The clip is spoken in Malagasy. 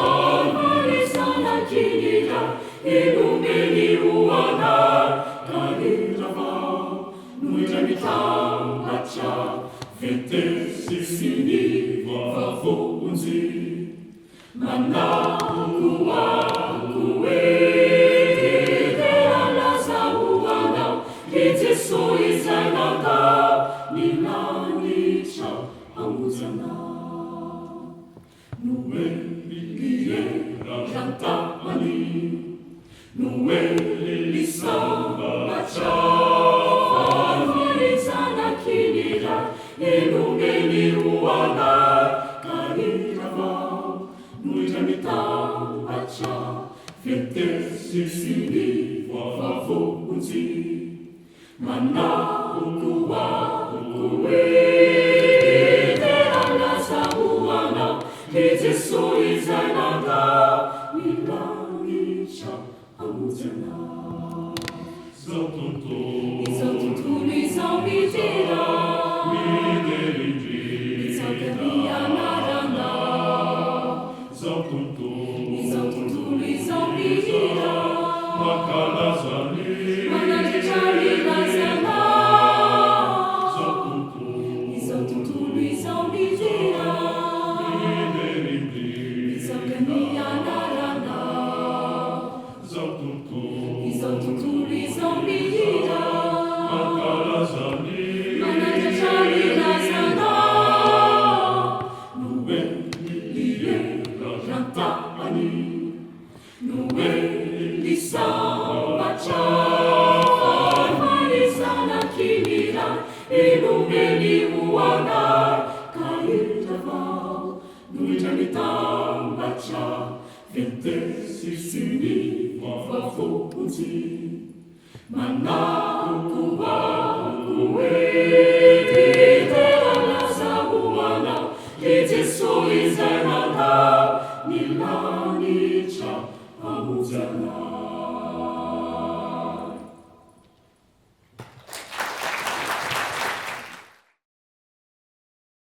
habari sana kinira inumeni uana kalira vao nuita mitambacha vete sisini vavunzi mana kuwa kuwete alaza uana kiteso izananga nilanicha amuzana nueliye rantamani nuelisamba macha farizana kinira inumeni uana karirava nuitamitambacha fete sisini vavunzi mana ukuwa ukuwete alaza uana kiteso izananga nilanicha amuzana Zautuntu nizambitira Nizakania naranga Zautuntu nizambitira Manajitari lazana Zautuntu nizambitira Nizakania naranga Zautuntu nizambitira Manajitari lazana Nueliye rantamani Nuelisamacha farizana kinira inumeni uana kaitavao nuitamitambacha vete sisini vavunzi mana ukuwa ukuwete alaza uana kiteso izananga nilanicha amuzana